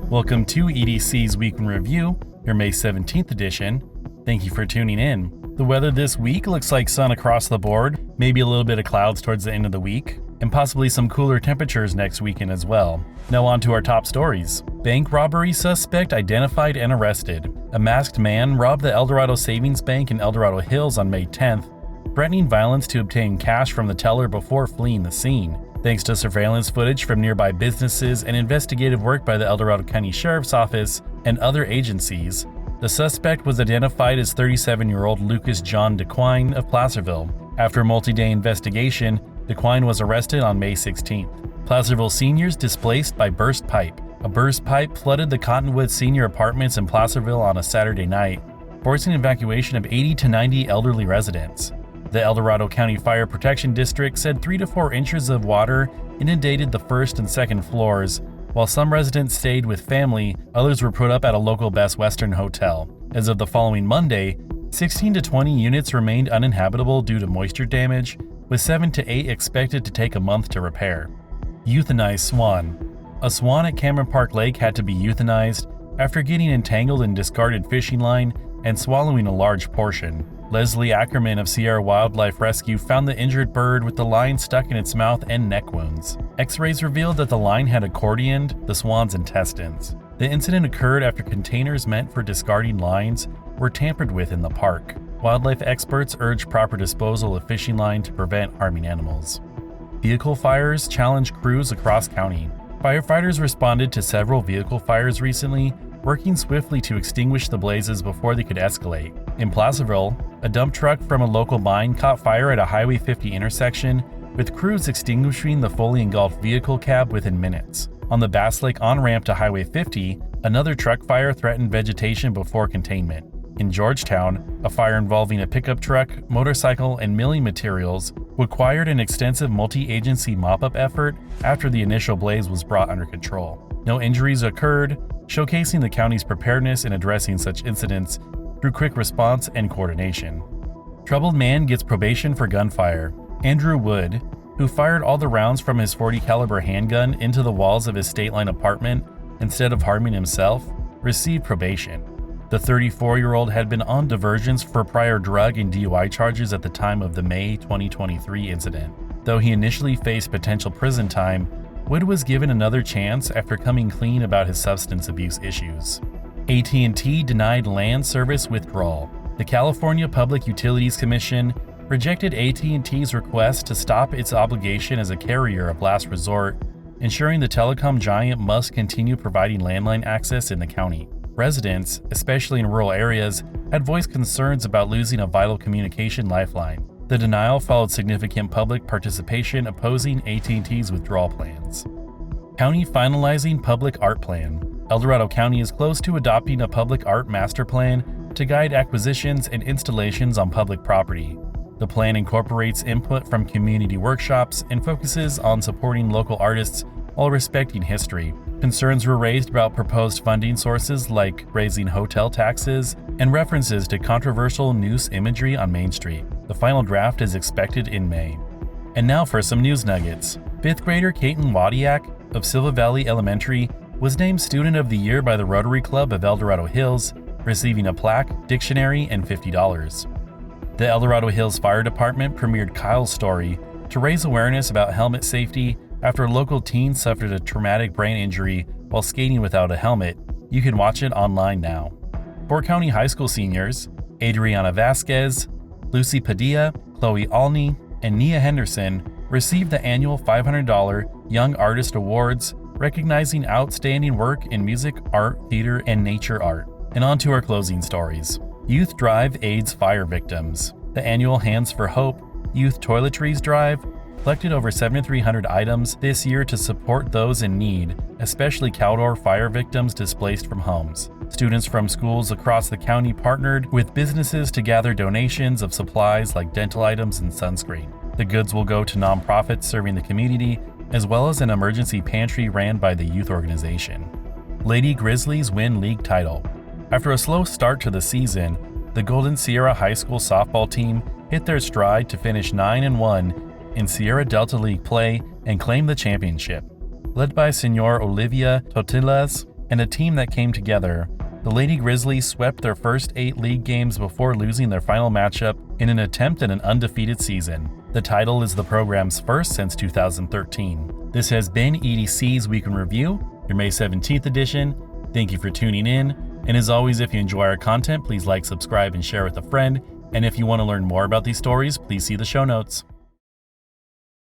Welcome to EDC's Week in Review, your May 17th edition. Thank you for tuning in. The weather this week looks like sun across the board, maybe a little bit of clouds towards the end of the week, and possibly some cooler temperatures next weekend as well. Now on to our top stories. Bank robbery suspect identified and arrested. A masked man robbed the Dorado Savings Bank in El Dorado Hills on May 10th, threatening violence to obtain cash from the teller before fleeing the scene. Thanks to surveillance footage from nearby businesses and investigative work by the El Dorado County Sheriff's Office and other agencies, the suspect was identified as 37-year-old Lucas John DeQuine of Placerville. After a multi-day investigation, DeQuine was arrested on May 16th. Placerville seniors displaced by burst pipe. A burst pipe flooded the Cottonwood Senior Apartments in Placerville on a Saturday night, forcing evacuation of 80 to 90 elderly residents. The El Dorado County Fire Protection District said 3 to 4 inches of water inundated the first and second floors. While some residents stayed with family, others were put up at a local Best Western hotel. As of the following Monday, 16 to 20 units remained uninhabitable due to moisture damage, with 7 to 8 expected to take a month to repair. Euthanized Swan. A swan at Cameron Park Lake had to be euthanized after getting entangled in discarded fishing line and swallowing a large portion. Leslie Ackerman of Sierra Wildlife Rescue found the injured bird with the line stuck in its mouth and neck wounds. X-rays revealed that the line had accordioned the swan's intestines. The incident occurred after containers meant for discarding lines were tampered with in the park. Wildlife experts urge proper disposal of fishing line to prevent harming animals. Vehicle fires challenge crews across county. Firefighters responded to several vehicle fires recently, working swiftly to extinguish the blazes before they could escalate. In Placerville, a dump truck from a local mine caught fire at a Highway 50 intersection, with crews extinguishing the fully engulfed vehicle cab within minutes. On the Bass Lake on-ramp to Highway 50, another truck fire threatened vegetation before containment. In Georgetown, a fire involving a pickup truck, motorcycle, and milling materials required an extensive multi-agency mop-up effort after the initial blaze was brought under control. No injuries occurred, showcasing the county's preparedness in addressing such incidents through quick response and coordination. Troubled man gets probation for gunfire. Andrew Wood, who fired all the rounds from his .40 caliber handgun into the walls of his State Line apartment instead of harming himself, received probation. The 34-year-old had been on diversions for prior drug and DUI charges at the time of the May 2023 incident. Though he initially faced potential prison time, Wood was given another chance after coming clean about his substance abuse issues. AT&T denied land service withdrawal. The California Public Utilities Commission rejected AT&T's request to stop its obligation as a carrier of last resort, ensuring the telecom giant must continue providing landline access in the county. Residents, especially in rural areas, had voiced concerns about losing a vital communication lifeline. The denial followed significant public participation opposing AT&T's withdrawal plans. County finalizing public art plan. El Dorado County is close to adopting a public art master plan to guide acquisitions and installations on public property. The plan incorporates input from community workshops and focuses on supporting local artists while respecting history. Concerns were raised about proposed funding sources like raising hotel taxes and references to controversial noose imagery on Main Street. The final draft is expected in May. And now for some news nuggets. 5th grader Kaiten Wadiak of Silva Valley Elementary was named Student of the Year by the Rotary Club of El Dorado Hills, receiving a plaque, dictionary, and $50. The El Dorado Hills Fire Department premiered Kyle's story to raise awareness about helmet safety after a local teen suffered a traumatic brain injury while skating without a helmet. You can watch it online now. Fort County High School seniors Adriana Vasquez, Lucy Padilla, Chloe Alney, and Nia Henderson received the annual $500 Young Artist Awards, recognizing outstanding work in music, art, theater, and nature art. And on to our closing stories. Youth Drive AIDS Fire Victims. The annual Hands for Hope Youth Toiletries Drive collected over 7,300 items this year to support those in need, especially Caldor fire victims displaced from homes. Students from schools across the county partnered with businesses to gather donations of supplies like dental items and sunscreen. The goods will go to nonprofits serving the community, as well as an emergency pantry ran by the youth organization. Lady Grizzlies win league title. After a slow start to the season, the Golden Sierra High School softball team hit their stride to finish 9-1 in Sierra Delta League play and claim the championship. Led by Senor Olivia Totilas, and a team that came together. The Lady Grizzlies swept their first 8 league games before losing their final matchup in an attempt at an undefeated season. The title is the program's first since 2013. This has been EDC's Week in Review, your May 17th edition. Thank you for tuning in, and as always, if you enjoy our content, please like, subscribe, and share with a friend. And if you want to learn more about these stories, please see the show notes.